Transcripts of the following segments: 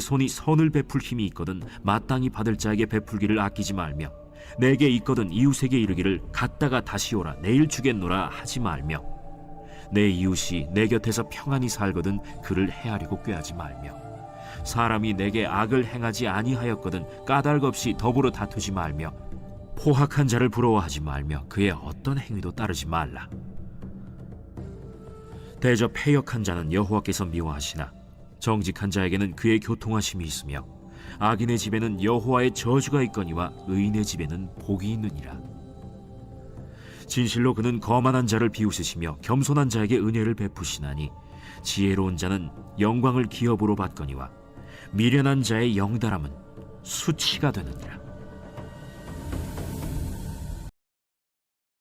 손이 선을 베풀 힘이 있거든 마땅히 받을 자에게 베풀기를 아끼지 말며, 내게 있거든 이웃에게 이르기를 갔다가 다시 오라 내일 주겠노라 하지 말며, 내 이웃이 내 곁에서 평안히 살거든 그를 해하려고 꾀하지 말며, 사람이 내게 악을 행하지 아니하였거든 까닭없이 더불어 다투지 말며, 포학한 자를 부러워하지 말며 그의 어떤 행위도 따르지 말라. 대저 패역한 자는 여호와께서 미워하시나 정직한 자에게는 그의 교통하심이 있으며, 악인의 집에는 여호와의 저주가 있거니와 의인의 집에는 복이 있느니라. 진실로 그는 거만한 자를 비웃으시며 겸손한 자에게 은혜를 베푸시나니, 지혜로운 자는 영광을 기업으로 받거니와 미련한 자의 영달함은 수치가 되느니라.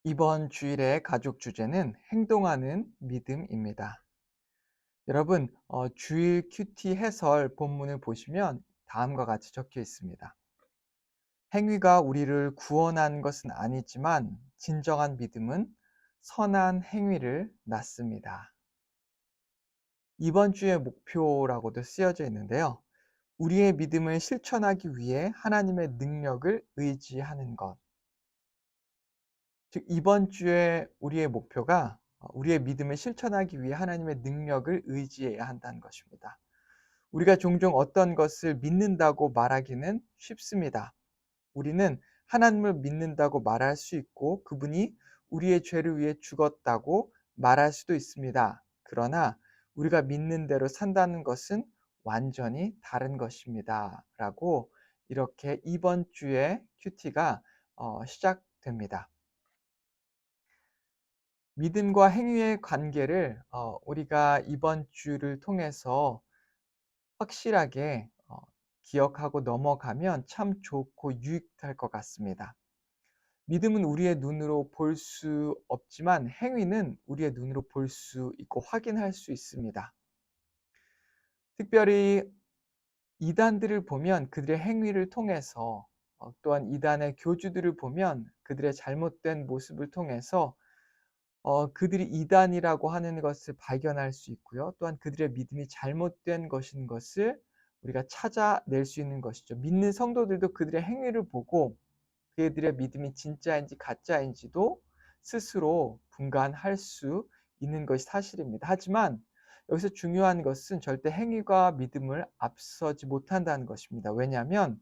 이번 주일의 가족 주제는 행동하는 믿음입니다. 여러분, 주일 큐티 해설 본문을 보시면 다음과 같이 적혀 있습니다. 행위가 우리를 구원한 것은 아니지만 진정한 믿음은 선한 행위를 낳습니다. 이번 주의 목표라고도 쓰여져 있는데요. 우리의 믿음을 실천하기 위해 하나님의 능력을 의지하는 것. 즉, 이번 주에 우리의 목표가 우리의 믿음을 실천하기 위해 하나님의 능력을 의지해야 한다는 것입니다. 우리가 종종 어떤 것을 믿는다고 말하기는 쉽습니다. 우리는 하나님을 믿는다고 말할 수 있고 그분이 우리의 죄를 위해 죽었다고 말할 수도 있습니다. 그러나 우리가 믿는 대로 산다는 것은 완전히 다른 것입니다. 라고 이렇게 이번 주에 큐티가 시작됩니다. 믿음과 행위의 관계를 우리가 이번 주를 통해서 확실하게 기억하고 넘어가면 참 좋고 유익할 것 같습니다. 믿음은 우리의 눈으로 볼 수 없지만 행위는 우리의 눈으로 볼 수 있고 확인할 수 있습니다. 특별히 이단들을 보면 그들의 행위를 통해서, 또한 이단의 교주들을 보면 그들의 잘못된 모습을 통해서 그들이 이단이라고 하는 것을 발견할 수 있고요. 또한 그들의 믿음이 잘못된 것인 것을 우리가 찾아낼 수 있는 것이죠. 믿는 성도들도 그들의 행위를 보고 그들의 믿음이 진짜인지 가짜인지도 스스로 분간할 수 있는 것이 사실입니다. 하지만 여기서 중요한 것은 절대 행위가 믿음을 앞서지 못한다는 것입니다. 왜냐하면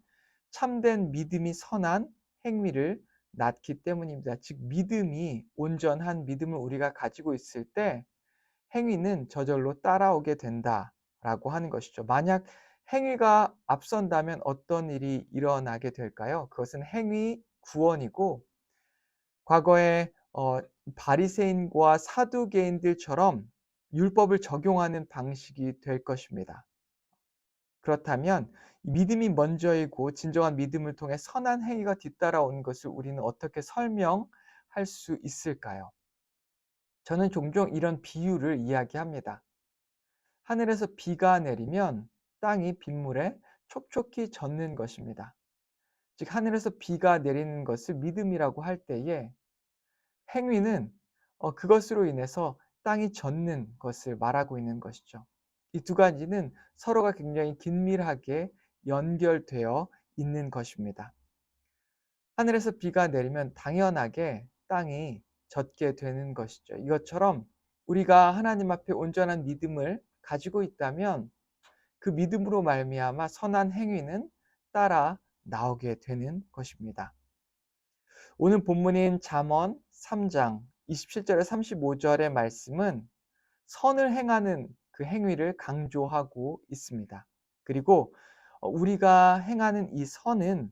참된 믿음이 선한 행위를 낳기 때문입니다. 즉 믿음이 온전한 믿음을 우리가 가지고 있을 때 행위는 저절로 따라오게 된다라고 하는 것이죠. 만약 행위가 앞선다면 어떤 일이 일어나게 될까요? 그것은 행위 구원이고 과거에 바리새인과 사두개인들처럼 율법을 적용하는 방식이 될 것입니다. 그렇다면 믿음이 먼저이고 진정한 믿음을 통해 선한 행위가 뒤따라오는 것을 우리는 어떻게 설명할 수 있을까요? 저는 종종 이런 비유를 이야기합니다. 하늘에서 비가 내리면 땅이 빗물에 촉촉히 젖는 것입니다. 즉 하늘에서 비가 내리는 것을 믿음이라고 할 때에 행위는 그것으로 인해서 땅이 젖는 것을 말하고 있는 것이죠. 이 두 가지는 서로가 굉장히 긴밀하게 연결되어 있는 것입니다. 하늘에서 비가 내리면 당연하게 땅이 젖게 되는 것이죠. 이것처럼 우리가 하나님 앞에 온전한 믿음을 가지고 있다면 그 믿음으로 말미암아 선한 행위는 따라 나오게 되는 것입니다. 오늘 본문인 잠언 3장 27절에 35절의 말씀은 선을 행하는 그 행위를 강조하고 있습니다. 그리고 우리가 행하는 이 선은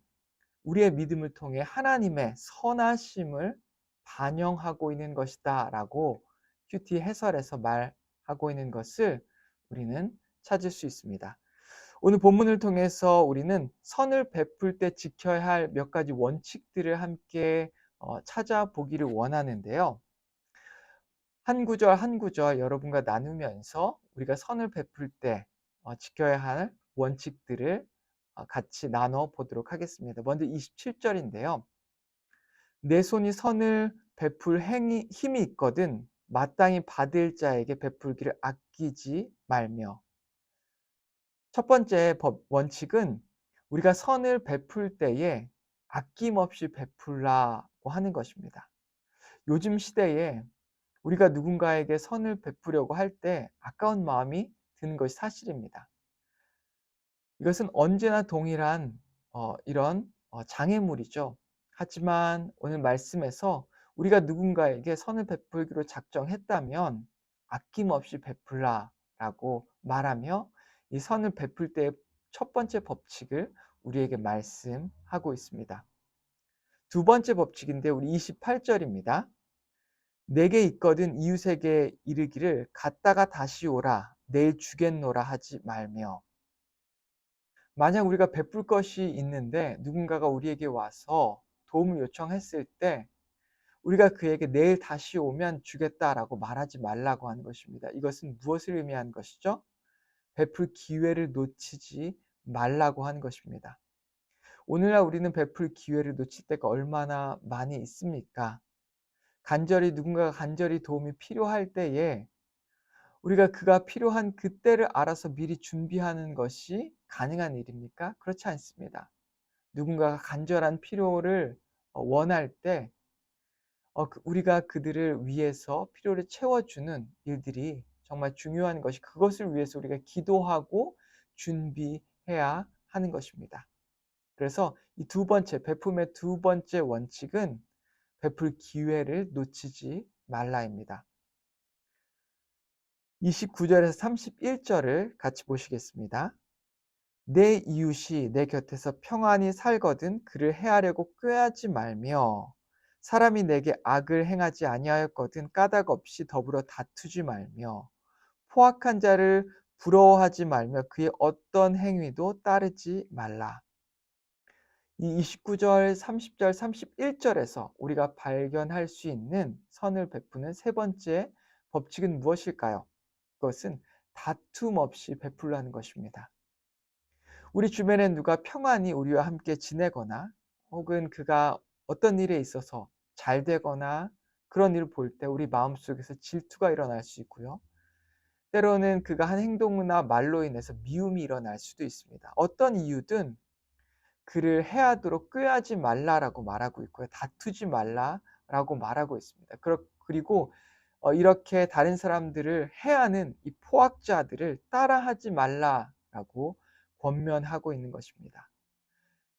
우리의 믿음을 통해 하나님의 선하심을 반영하고 있는 것이다 라고 큐티 해설에서 말하고 있는 것을 우리는 찾을 수 있습니다. 오늘 본문을 통해서 우리는 선을 베풀 때 지켜야 할 몇 가지 원칙들을 함께 찾아보기를 원하는데요. 한 구절 한 구절 여러분과 나누면서 우리가 선을 베풀 때 지켜야 할 원칙들을 같이 나눠 보도록 하겠습니다. 먼저 27절인데요. 내 손이 선을 베풀 힘이 있거든 마땅히 받을 자에게 베풀기를 아끼지 말며. 첫 번째 원칙은 우리가 선을 베풀 때에 아낌없이 베풀라고 하는 것입니다. 요즘 시대에 우리가 누군가에게 선을 베푸려고 할 때 아까운 마음이 드는 것이 사실입니다. 이것은 언제나 동일한 이런 장애물이죠. 하지만 오늘 말씀에서 우리가 누군가에게 선을 베풀기로 작정했다면 아낌없이 베풀라라고 말하며 이 선을 베풀 때의 첫 번째 법칙을 우리에게 말씀하고 있습니다. 두 번째 법칙인데 우리 28절입니다. 내게 있거든 이웃에게 이르기를 갔다가 다시 오라 내일 주겠노라 하지 말며. 만약 우리가 베풀 것이 있는데 누군가가 우리에게 와서 도움을 요청했을 때 우리가 그에게 내일 다시 오면 주겠다라고 말하지 말라고 하는 것입니다. 이것은 무엇을 의미하는 것이죠? 베풀 기회를 놓치지 말라고 하는 것입니다. 오늘날 우리는 베풀 기회를 놓칠 때가 얼마나 많이 있습니까? 누군가가 간절히 도움이 필요할 때에 우리가 그가 필요한 그때를 알아서 미리 준비하는 것이 가능한 일입니까? 그렇지 않습니다. 누군가가 간절한 필요를 원할 때 우리가 그들을 위해서 필요를 채워주는 일들이 정말 중요한 것이 그것을 위해서 우리가 기도하고 준비해야 하는 것입니다. 그래서 이 두 번째, 베품의 두 번째 원칙은 베풀 기회를 놓치지 말라입니다. 29절에서 31절을 같이 보시겠습니다. 내 이웃이 내 곁에서 평안히 살거든 그를 해하려고 꾀하지 말며 사람이 내게 악을 행하지 아니하였거든 까닭 없이 더불어 다투지 말며 포악한 자를 부러워하지 말며 그의 어떤 행위도 따르지 말라. 이 29절, 30절, 31절에서 우리가 발견할 수 있는 선을 베푸는 세 번째 법칙은 무엇일까요? 그것은 다툼 없이 베풀라는 것입니다. 우리 주변에 누가 평안히 우리와 함께 지내거나 혹은 그가 어떤 일에 있어서 잘 되거나 그런 일을 볼 때 우리 마음속에서 질투가 일어날 수 있고요. 때로는 그가 한 행동이나 말로 인해서 미움이 일어날 수도 있습니다. 어떤 이유든 그를 해하도록 꾀하지 말라라고 말하고 있고요. 다투지 말라라고 말하고 있습니다. 그리고 이렇게 다른 사람들을 해하는 이 포악자들을 따라하지 말라라고 권면하고 있는 것입니다.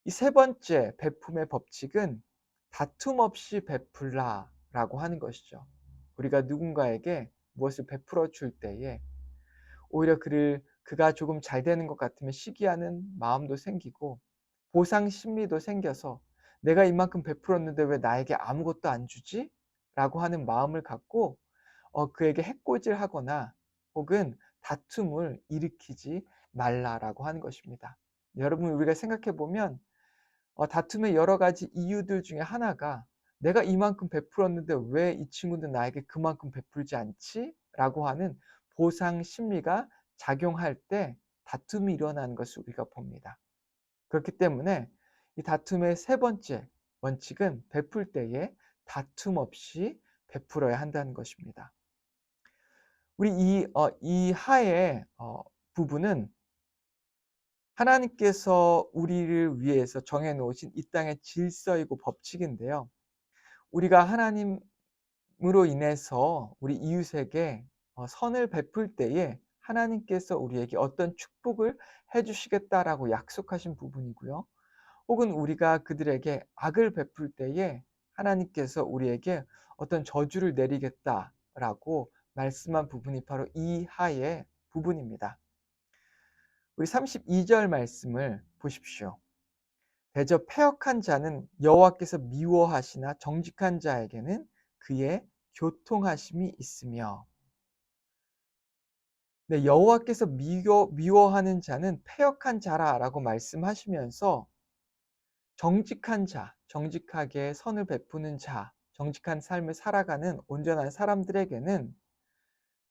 이 세 번째 베품의 법칙은 다툼 없이 베풀라라고 하는 것이죠. 우리가 누군가에게 무엇을 베풀어 줄 때에 오히려 그가 조금 잘 되는 것 같으면 시기하는 마음도 생기고 보상 심리도 생겨서 내가 이만큼 베풀었는데 왜 나에게 아무것도 안 주지? 라고 하는 마음을 갖고 그에게 해코지하거나 혹은 다툼을 일으키지 말라라고 하는 것입니다. 여러분 우리가 생각해 보면 다툼의 여러 가지 이유들 중에 하나가 내가 이만큼 베풀었는데 왜 이 친구는 나에게 그만큼 베풀지 않지? 라고 하는 보상 심리가 작용할 때 다툼이 일어나는 것을 우리가 봅니다. 그렇기 때문에 이 다툼의 세 번째 원칙은 베풀 때에 다툼 없이 베풀어야 한다는 것입니다. 우리 이 하의 부분은 하나님께서 우리를 위해서 정해 놓으신 이 땅의 질서이고 법칙인데요. 우리가 하나님으로 인해서 우리 이웃에게 선을 베풀 때에 하나님께서 우리에게 어떤 축복을 해 주시겠다라고 약속하신 부분이고요. 혹은 우리가 그들에게 악을 베풀 때에 하나님께서 우리에게 어떤 저주를 내리겠다라고 말씀한 부분이 바로 이 하의 부분입니다. 우리 32절 말씀을 보십시오. 대저 패역한 자는 여호와께서 미워하시나 정직한 자에게는 그의 교통하심이 있으며. 네, 여호와께서 미워하는 자는 패역한 자라라고 말씀하시면서 정직한 자, 정직하게 선을 베푸는 자, 정직한 삶을 살아가는 온전한 사람들에게는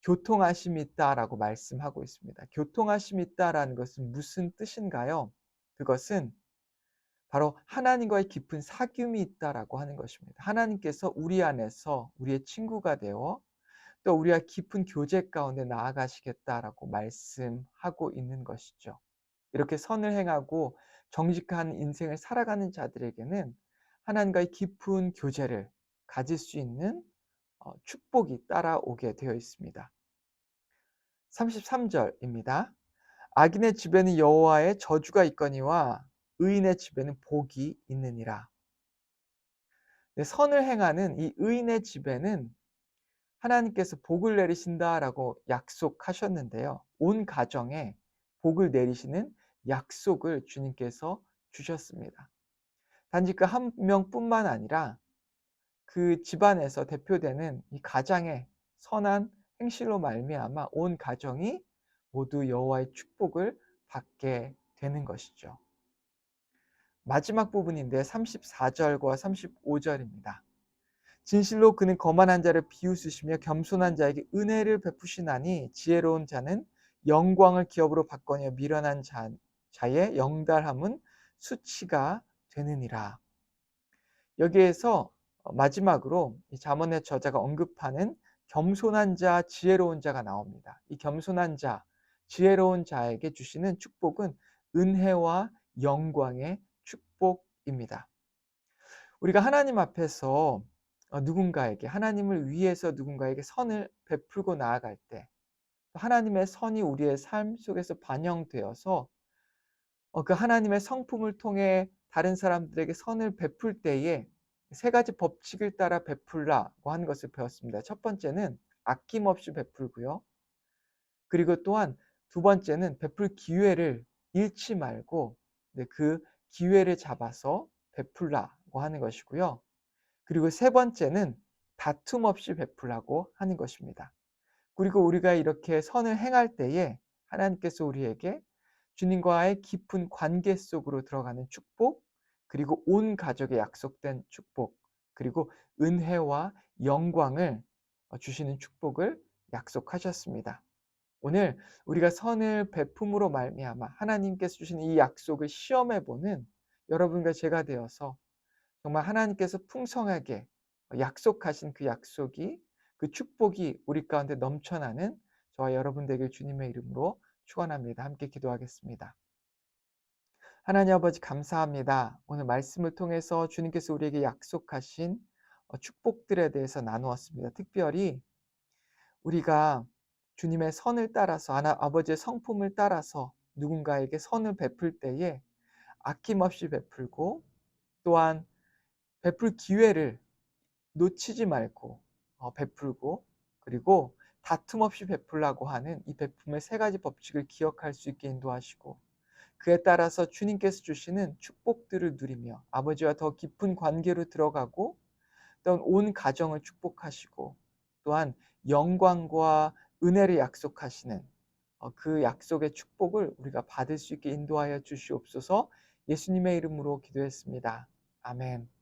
교통하심이 있다라고 말씀하고 있습니다. 교통하심이 있다라는 것은 무슨 뜻인가요? 그것은 바로 하나님과의 깊은 사귐이 있다라고 하는 것입니다. 하나님께서 우리 안에서 우리의 친구가 되어 또 우리와 깊은 교제 가운데 나아가시겠다라고 말씀하고 있는 것이죠. 이렇게 선을 행하고 정직한 인생을 살아가는 자들에게는 하나님과의 깊은 교제를 가질 수 있는 축복이 따라오게 되어 있습니다. 33절입니다. 악인의 집에는 여호와의 저주가 있거니와 의인의 집에는 복이 있느니라. 네, 선을 행하는 이 의인의 집에는 하나님께서 복을 내리신다라고 약속하셨는데요. 온 가정에 복을 내리시는 약속을 주님께서 주셨습니다. 단지 그 한 명뿐만 아니라 그 집안에서 대표되는 이 가장의 선한 행실로 말미암아 온 가정이 모두 여호와의 축복을 받게 되는 것이죠. 마지막 부분인데 34절과 35절입니다. 진실로 그는 거만한 자를 비웃으시며 겸손한 자에게 은혜를 베푸시나니 지혜로운 자는 영광을 기업으로 받거니와 미련한 자의 영달함은 수치가 되느니라. 여기에서 마지막으로 이 잠언의 저자가 언급하는 겸손한 자, 지혜로운 자가 나옵니다. 이 겸손한 자, 지혜로운 자에게 주시는 축복은 은혜와 영광의 축복입니다. 우리가 하나님 앞에서 누군가에게 하나님을 위해서 누군가에게 선을 베풀고 나아갈 때 하나님의 선이 우리의 삶 속에서 반영되어서 그 하나님의 성품을 통해 다른 사람들에게 선을 베풀 때에 세 가지 법칙을 따라 베풀라고 하는 것을 배웠습니다. 첫 번째는 아낌없이 베풀고요. 그리고 또한 두 번째는 베풀 기회를 잃지 말고 그 기회를 잡아서 베풀라고 하는 것이고요. 그리고 세 번째는 다툼 없이 베풀라고 하는 것입니다. 그리고 우리가 이렇게 선을 행할 때에 하나님께서 우리에게 주님과의 깊은 관계 속으로 들어가는 축복, 그리고 온 가족에 약속된 축복, 그리고 은혜와 영광을 주시는 축복을 약속하셨습니다. 오늘 우리가 선을 베품으로 말미암아 하나님께서 주신 이 약속을 시험해 보는 여러분과 제가 되어서 정말 하나님께서 풍성하게 약속하신 그 약속이, 그 축복이 우리 가운데 넘쳐나는 저와 여러분 되길 주님의 이름으로 축원합니다. 함께 기도하겠습니다. 하나님 아버지 감사합니다. 오늘 말씀을 통해서 주님께서 우리에게 약속하신 축복들에 대해서 나누었습니다. 특별히 우리가 주님의 선을 따라서 아버지의 성품을 따라서 누군가에게 선을 베풀 때에 아낌없이 베풀고 또한 베풀 기회를 놓치지 말고 베풀고 그리고 다툼 없이 베풀라고 하는 이 베품의 세 가지 법칙을 기억할 수 있게 인도하시고 그에 따라서 주님께서 주시는 축복들을 누리며 아버지와 더 깊은 관계로 들어가고 또한 온 가정을 축복하시고 또한 영광과 은혜를 약속하시는 그 약속의 축복을 우리가 받을 수 있게 인도하여 주시옵소서. 예수님의 이름으로 기도했습니다. 아멘.